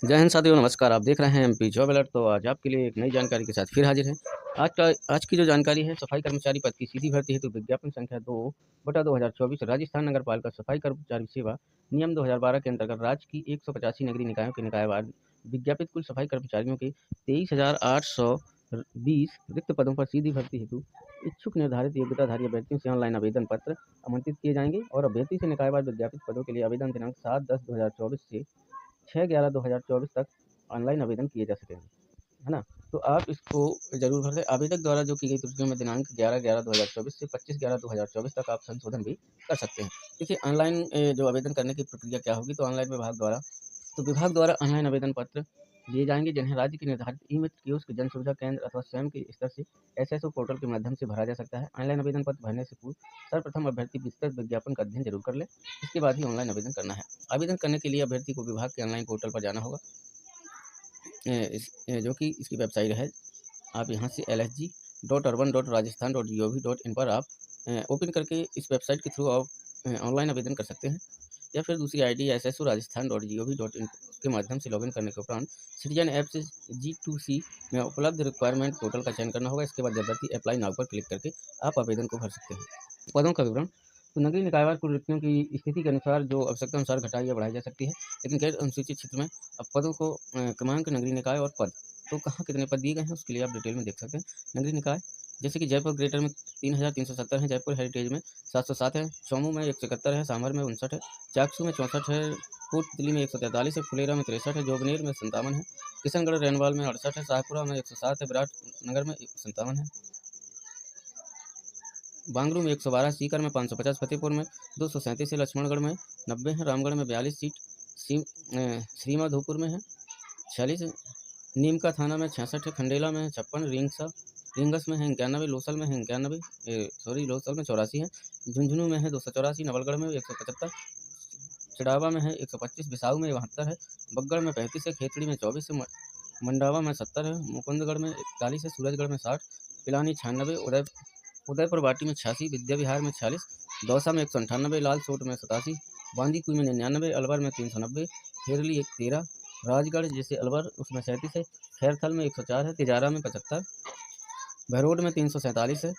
जय हिंद साथियों, नमस्कार। आप देख रहे हैं एमपी जॉब अलर्ट। तो आज आपके लिए एक नई जानकारी के साथ फिर हाजिर हैं। आज की जो जानकारी है, सफाई कर्मचारी पद की सीधी भर्ती हेतु विज्ञापन संख्या 2/2024 राजस्थान नगर पालिका सफाई कर्मचारी सेवा नियम 2012 के अंतर्गत राज्य की 185 नगरीय निकायों के निकायवार विज्ञापित कुल सफाई कर्मचारियों के 23,820 रिक्त पदों पर सीधी भर्ती हेतु इच्छुक निर्धारित योग्यताधारी अभ्यर्थियों से ऑनलाइन आवेदन पत्र आमंत्रित किए जाएंगे और अभ्यर्थी से निकायवार विज्ञापित पदों के लिए आवेदन दिनांक 7/10/2024 से 6/11/2024 तक ऑनलाइन आवेदन किए जा सकेंगे, है ना। तो आप इसको जरूर भर लें। आवेदक द्वारा जो की गई त्रुटियों में दिनांक 11/11/2024 से 25/11/2024 तक आप संशोधन भी कर सकते हैं। देखिए, ऑनलाइन जो आवेदन करने की प्रक्रिया क्या होगी, तो विभाग द्वारा ऑनलाइन आवेदन पत्र लिए जाएंगे, जिन्हें राज्य के निर्धारित ई मित्र कियोस्क, जन सुविधा केंद्र अथवा स्वयं के स्तर से एसएसओ पोर्टल के माध्यम से भरा जा सकता है। ऑनलाइन आवेदन पत्र भरने से पूर्व सर्वप्रथम अभ्यर्थी विस्तृत विज्ञापन का अध्ययन जरूर कर ले, इसके बाद ही ऑनलाइन आवेदन करना है। आवेदन करने के लिए अभ्यर्थी को विभाग के ऑनलाइन पोर्टल पर जाना होगा, जो कि इसकी वेबसाइट है। आप यहाँ से lsg.urban.rajasthan.gov.in पर आप ओपन करके इस वेबसाइट के थ्रू आप ऑनलाइन आवेदन कर सकते हैं, या फिर दूसरी आईडी SSO-rajasthan.gov.in के माध्यम से लॉगिन करने के उपरांत सिटीजन ऐप से G2C में उपलब्ध रिक्वायरमेंट पोर्टल का चयन करना होगा। इसके बाद अभ्यर्थी अप्लाई नाउ पर क्लिक करके आप आवेदन को भर सकते हैं। पदों का विवरण। तो नगरीय निकायवार कुल रिक्तियों की स्थिति के अनुसार जो आवश्यकता अनुसार घटाई या बढ़ाई जा सकती है, लेकिन गैर अनुसूचित क्षेत्र में अब पदों को क्रमांक, नगरीय निकाय और पद, तो कहाँ कितने पद दिए गए हैं उसके लिए आप डिटेल में देख सकते हैं। नगरीय निकाय जैसे कि जयपुर ग्रेटर में 3,370 है, जयपुर हेरिटेज में 707 है, चौमू में 171 है, सामर में 59 है, चाकसू में 64 है, कोटपुतली में 143 है, फुलेरा में 63 है, जोबनेर में 57 है, किशनगढ़ रेनवाल में 68 है, शाहपुरा में 107 है, विराटनगर में 57 है, बांगरू में 112, सीकर में 550, फतेहपुर में 237 है, लक्ष्मणगढ़ में 90 है, रामगढ़ में 42 सीट, श्रीमाधोपुर में है 46, नीमका थाना में 66 है, खंडेला में 56, रिंगस में है 91, लोसल में है 91, लोसल में 84 है, झुंझुनू में है 284, नवलगढ़ में 175, चिड़ावा में है 125, बिसाऊ में 72 है, बगगढ़ में 35 है, खेतड़ी में 24 है, मंडावा में 70 है, मुकुंदगढ़ में 41 है, सूरजगढ़ में 60, पिलानी 96, उदयपुर वाटी में 86, विद्या विहार में 46, दौसा में 198, लालसोट में 87, बांदीकुई में 99, अलवर में 390, खेरली 13, राजगढ़ जैसे अलवर उसमें 37 है, खैरथल में 104 है, तिजारा में 75, भरोड में 347 है,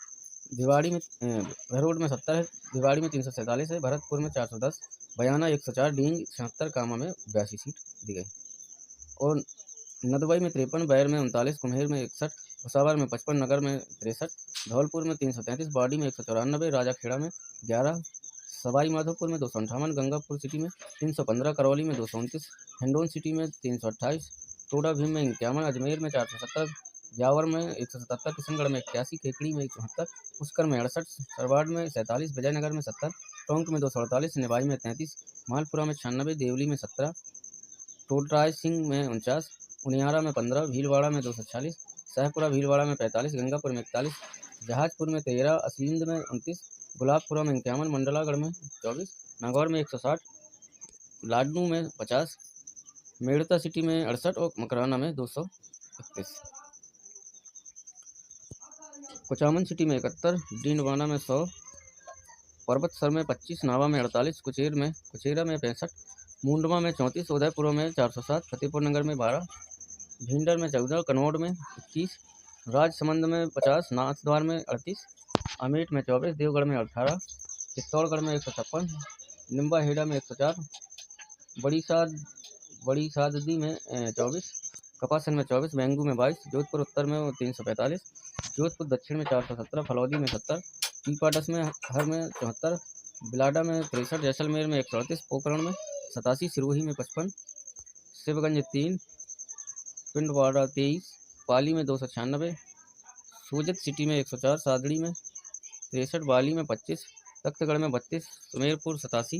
भरोड में 70 है, भिवाड़ी में 347 है, भरतपुर में 410, बयाना 104, डींग 76, कामा में 82 सीट दी गई। और नदवाई में 53, बैर में 39, कुम्हेर में 61, भुसावर में 55, नगर में 63, धौलपुर में 333, बाड़ी में 194, राजाखेड़ा में 11, सवाई माधोपुर में 258, गंगापुर सिटी में 315, करौली में 229, हिंडोन सिटी में 328, टोडा भीम में 51, अजमेर में 470, जावर में 177, किशनगढ़ में 81, केकड़ी में 174, पुष्कर में 68, सरवाड़ में 47, विजयनगर में 70, टोंक में 248, निवाई में 33, मालपुरा में 96, देवली में 17, टोडराय सिंह में 49, उनियारा में 15, भीलवाड़ा में 240, शाहपुरा भीलवाड़ा में 45, गंगापुर में 41, जहाजपुर में 13, असींद में 29, गुलाबपुरा में 51, मंडलागढ़ में 24, नागौर में 160, लाडनू में 50, मेड़ता सिटी में 68 और मकराना में 231, कुचामन सिटी में 71, डींडवाना में 100, पर्वतसर में 25, नावा में 48, कुचेरा में 65, मुंडवा में 34, उदयपुर में 407, फतेहपुर नगर में 12, भिंडर में 14, कनौड़ में 21, राजसमंद में 50, नाथद्वार में 38, अमेठ में 24, देवगढ़ में 18, चित्तौड़गढ़ में 156, निम्बा हेड़ा में 104, बड़ी साददी में 24, कपासन में 24, बेंगू में 22, जोधपुर उत्तर में 345, जोधपुर दक्षिण में 417, फलौदी में 70, पीपाडस में हर में 74, बिलाडा में 63, जैसलमेर में 138, पोखरण में 87, सिरोही में 55, शिवगंज 3, पिंडवाड़ा 23, पाली में 296, सोजत सिटी में 104, सादड़ी में 63, बाली में 25, तख्तगढ़ में 32, सुमेरपुर 87,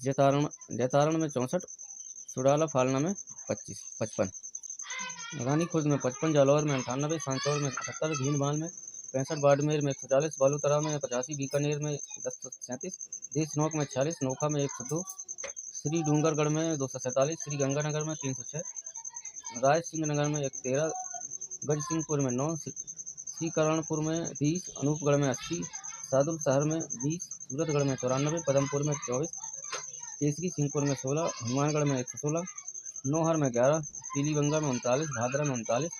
जैतारण में 64, सुडाला फालना में 55, रानी खुर्द में 55, जालौर में 98, सांचौर में 78, भीनमाल में 65, बाड़मेर में 140, बालूतरा में 85, बीकानेर में 1037, देशनोक में 46, नोखा में 102, श्री डूंगरगढ़ में 247, श्री गंगानगर में 306, राय सिंह नगर में 13, गजसिंहपुर में 9, श्रीकरणपुर में 30, अनूपगढ़ में 80, सादुल शहर में 20, सूरतगढ़ में 94, पदमपुर में 24, केसरी सिंहपुर में 16, हनुमानगढ़ में 116, नौहर में 11, पीलीबंगा में 39, भादरा में 39,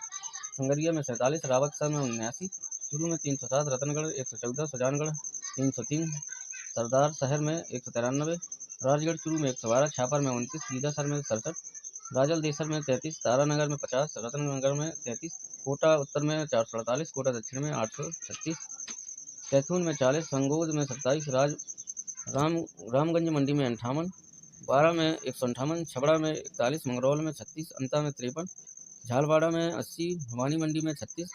संगरिया में 47, रावतसर में 79, चूरू में 307, रतनगढ़ 114, सुजानगढ़ 303, सरदार शहर में 193, राजगढ़ चूरू में 112, छापर में 29, सीधासर में 67, राजल देसर में 33, तारानगर में 50, रतनगर में 33, कोटा उत्तर में 448, कोटा दक्षिण में 836, कैथून में 40, संगोद में 27, रामगंज मंडी में 58, बारा में 158, छबड़ा में 41, मंगरौल में 36, अंता में 53, झालवाड़ा में 80, भवानी मंडी में 36,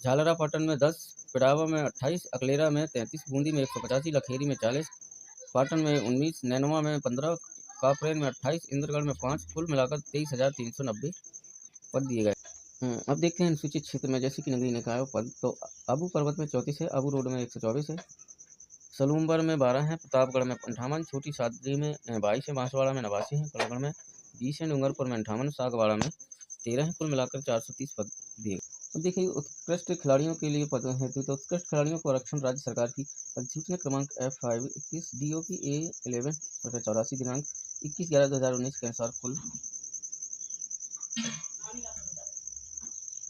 झालरापाटन में 10, पिड़ावा में 28, अकलेरा में 33, बूंदी में 185, लखेरी में 40, पाटन में 19, नैनवा में 15, कापरेन में 28, इंद्रगढ़ में 5, कुल मिलाकर 23,390 पद दिए गए। अब देखते हैं अनुसूचित क्षेत्र में, जैसे कि नगरीय निकाय पद, तो आबू पर्वत में 34 है, आबू रोड में 124 है, सलूम्बर में 12 है, प्रतापगढ़ में 58, छोटी सादरी में 22 है, बांसवाड़ा में 89 है, कलागढ़ में 20 है, डूंगरपुर में 58, सागवाड़ा में 13 है, कुल मिलाकर 430 पद दिए गए। अब देखिए उत्कृष्ट खिलाड़ियों के लिए पद हैं, तो उत्कृष्ट खिलाड़ियों को आरक्षण राज्य सरकार की अधिसूचना क्रमांक F521 DOP A11/84 दिनांक 21/11/2019 के अनुसार कुल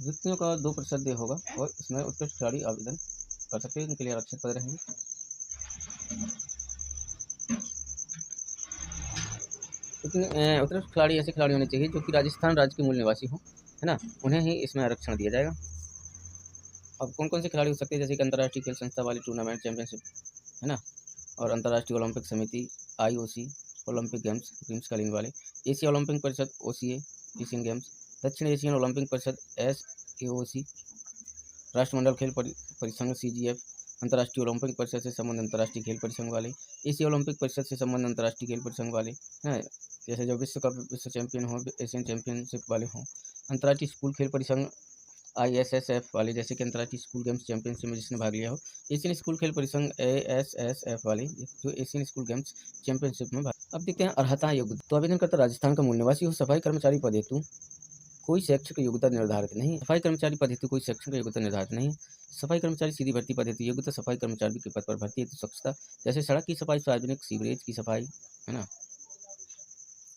रिक्तियों का 2% होगा और इसमें उत्कृष्ट खिलाड़ी आवेदन कर सकते हैं, इनके लिए आरक्षित पद रहेंगे। उत्कृष्ट खिलाड़ी ऐसे खिलाड़ी होने चाहिए जो कि राजस्थान राज्य के मूल निवासी हों, है ना, उन्हें ही इसमें आरक्षण दिया जाएगा। अब कौन कौन से खिलाड़ी हो सकते हैं, जैसे कि अंतर्राष्ट्रीय खेल संस्था वाली टूर्नामेंट चैंपियनशिप, है ना, और अंतर्राष्ट्रीय ओलंपिक समिति IOC ओलंपिक गेम्स कालीन वाले, एशिया ओलंपिक परिषद OCA एशियन गेम्स, दक्षिण एशियन ओलंपिक परिषद SAOC, राष्ट्रमंडल खेल परिसंघ CGF, अंतर्राष्ट्रीय ओलंपिक परिषद से संबंध अंतर्राष्ट्रीय खेल परिसंघ वाले, एशिया ओलंपिक परिषद से संबंध अंतर्राष्ट्रीय खेल परिसंघ वाले, हैं, जैसे जो विश्व कप विश्व चैंपियन हो, एशियन चैंपियनशिप वाले हों, अंतर्राष्ट्रीय स्कूल खेल परिसंघ ISSF वाले, जैसे कि अंतर्राष्ट्रीय स्कूल गेम्स चैंपियनशिप में जिसने भाग लिया हो, एशियन स्कूल खेल परिसंघ ASSF वाले, जो एशियन स्कूल गेम्स चैंपियनशिप में भाग। अब देखते हैं अर्हता योग्यता, तो आवेदनकर्ता राजस्थान का मूल निवासी हो, सफाई कर्मचारी पद हेतु कोई शैक्षिक योग्यता निर्धारित नहीं, सफाई कर्मचारी पद हेतु कोई शैक्षिक योग्यता निर्धारित नहीं, सफाई कर्मचारी सीधी भर्ती पद हेतु योग्यता, सफाई कर्मचारी के पद पर भर्ती हेतु स्वच्छता, जैसे सड़क की सफाई, सार्वजनिक सीवरेज की सफाई, है ना,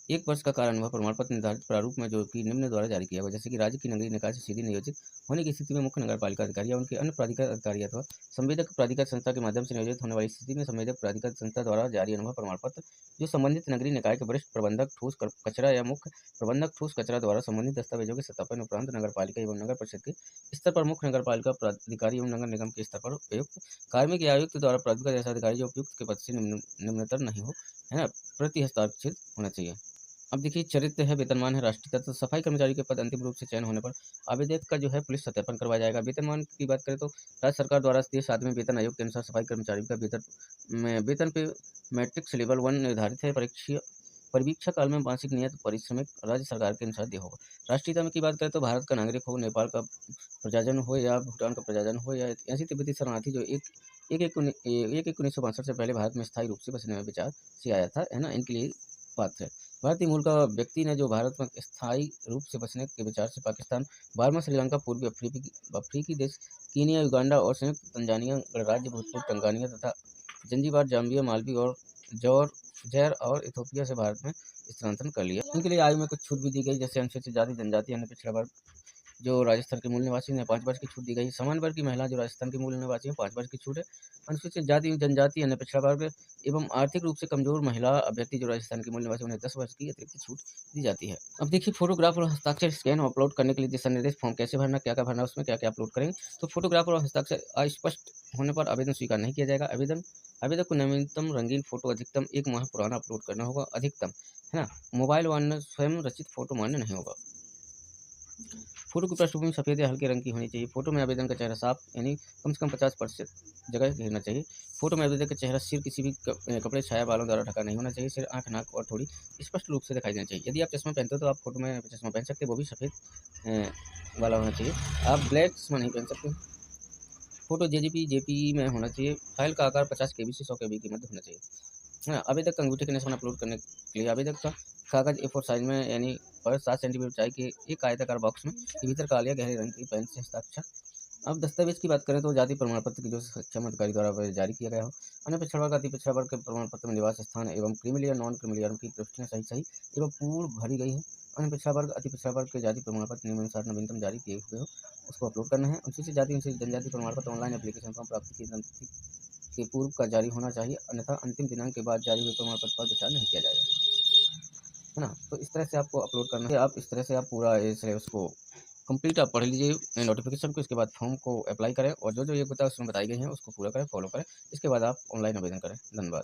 1 वर्ष का कार्य अनुभव प्रमाण पत्र निर्धारित प्रारूप में जो कि निम्न द्वारा जारी किया हुआ, जैसे कि राज्य की नगरीय निकाय से सीधे नियोजित होने की स्थिति में मुख्य नगरपालिका अधिकारी या उनके अन्य प्राधिकार अधिकारी अथवा संवेदक प्राधिकार संस्था के माध्यम से नियोजित होने वाली स्थिति में संवेदक प्राधिकार संस्था द्वारा जारी अनुभव प्रमाण पत्र जो संबंधित नगरीय निकाय के वरिष्ठ प्रबंधक ठोस कचरा या मुख्य प्रबंधक ठोस कचरा द्वारा संबंधित दस्तावेजों के सत्यापन उपरांत नगरपालिका एवं नगर परिषद के स्तर पर मुख्य नगरपालिका प्राधिकारी एवं नगर निगम के स्तर पर उपयुक्त कार्मिक या आयुक्त द्वारा प्राधिकार जैसा अधिकारी जो उपयुक्त के पद से निम्नतर नहीं हो, है ना, प्रति हस्ताक्षरित होना चाहिए। अब देखिए चरित्र है, वेतनमान है, राष्ट्रीय तत्व, सफाई कर्मचारी के पद अंतिम रूप से चयन होने पर आवेदक का जो है पुलिस सत्यापन करवाया जाएगा। वेतनमान की बात करें तो राज्य सरकार द्वारा देश 7वें वेतन आयोग के अनुसार सफाई कर्मचारियों का वेतन पे मैट्रिक्स लेवल 1 निर्धारित है। परीक्षा काल में मासिक नियत पारिश्रमिक राज्य सरकार के अनुसार दिया होगा। राष्ट्रीयता में की बात करें तो भारत का नागरिक हो, नेपाल का प्रजाजन हो या भूटान का प्रजाजन हो या ऐसी तिब्बती शरणार्थी जो एक 1962 से पहले भारत में स्थायी रूप से बसने में विचार से आया था, है ना, इनके लिए पात्र है। भारतीय मूल का व्यक्ति ने जो भारत में स्थायी रूप से बसने के विचार से पाकिस्तान, बर्मा, श्रीलंका, पूर्वी अफ्रीकी देश, कीनिया, युगांडा और संयुक्त तंजानिया गणराज्य, भूतपूर्व तंगानिया तथा जंजीबार, जाम्बिया, मालवी और जैर और इथोपिया से भारत में स्थानांतरण कर लिया। इनके लिए आयु में कुछ छूट भी दी गई, जैसे अनुसूचित जाति, जनजाति, अन्य पिछड़ा वर्ग जो राजस्थान के मूल निवासी ने 5 वर्ष की छूट दी गई। सामान्य वर्ग की महिला जो राजस्थान के मूल निवासी हैं 5 वर्ष की छूट है। अनुसूचित जाति, जनजाति, अन्य पिछड़ा वर्ग एवं आर्थिक रूप से कमजोर महिला अभ्यर्थी जो राजस्थान के मूल निवासी उन्हें 10 वर्ष की अतिरिक्त छूट दी जाती है। अब देखिए फोटोग्राफ और हस्ताक्षर स्कैन और अपलोड करने के लिए दिशा निर्देश, फॉर्म कैसे भरना, क्या क्या भरना, उसमें क्या क्या अपलोड करेंगे। तो फोटोग्राफ और हस्ताक्षर अस्पष्ट होने पर आवेदन स्वीकार नहीं किया जाएगा। आवेदक को नवीनतम रंगीन फोटो अधिकतम 1 माह पुराना अपलोड करना होगा, अधिकतम, है ना। मोबाइल व अन्य स्वयं रचित फोटो मान्य नहीं होगा। फोटो की पृष्ठभूमि सफेद या हल्के रंग की होनी चाहिए। फोटो में आवेदन का चेहरा साफ यानी कम से कम 50% जगह घेरना चाहिए। फोटो में आवेदक का चेहरा सिर किसी भी कपड़े, छाया, बालों द्वारा ढका नहीं होना चाहिए। सिर, आंख, नाक और थोड़ी स्पष्ट रूप से दिखाई देना चाहिए। यदि आप चश्मा पहनते हो तो आप फोटो में चश्मा पहन सकते हैं, वो भी सफ़ेद वाला होना चाहिए। आप ब्लैक चश्मा नहीं पहन सकते। फोटो JPG में होना चाहिए। फाइल का आकार 50 KB से 100 KB के मध्य होना चाहिए, है ना। आवेदक का अंगूठे के निशान अपलोड करने के लिए आवेदक का कागज A4 साइज में यानी और 7 सेंटीमीटर ऊंचाई के एक आयताकार बॉक्स में के भीतर काले या गहरे रंग की पेन से हस्ताक्षर। अब दस्तावेज की बात करें तो जाति प्रमाण पत्र की जो सक्षम अधिकारी द्वारा जारी किया गया हो। अन्य पिछड़ा वर्ग, अति पिछड़ा वर्ग के प्रमाण पत्र में निवास स्थान एवं क्रीमिलियर, नॉन क्रीमिलियर की प्रविष्टियाँ सही एवं पूर्ण भरी गई है। अन्य पिछड़ा वर्ग, अति पिछड़ा वर्ग के जाति प्रमाण पत्र निम्नानुसार नवीनतम जारी किए हुए हो उसको अपलोड करना है। अनुसूचित जाति अनुसूचित जनजाति प्रमाण पत्र ऑनलाइन एप्लीकेशन फॉर्म प्राप्ति की तिथि के पूर्व का जारी होना चाहिए, अन्यथा अंतिम दिनांक के बाद जारी हुए प्रमाण पत्र पर विचार नहीं किया जाएगा, है ना। तो इस तरह से आपको अपलोड करना है। आप इस तरह से आप पूरा ये सिलेबस को कंप्लीट आप पढ़ लीजिए नोटिफिकेशन को, इसके बाद फॉर्म को अप्लाई करें और जो जो योग्यता उसमें बताई गई हैं उसको पूरा करें, फॉलो करें। इसके बाद आप ऑनलाइन आवेदन करें। धन्यवाद।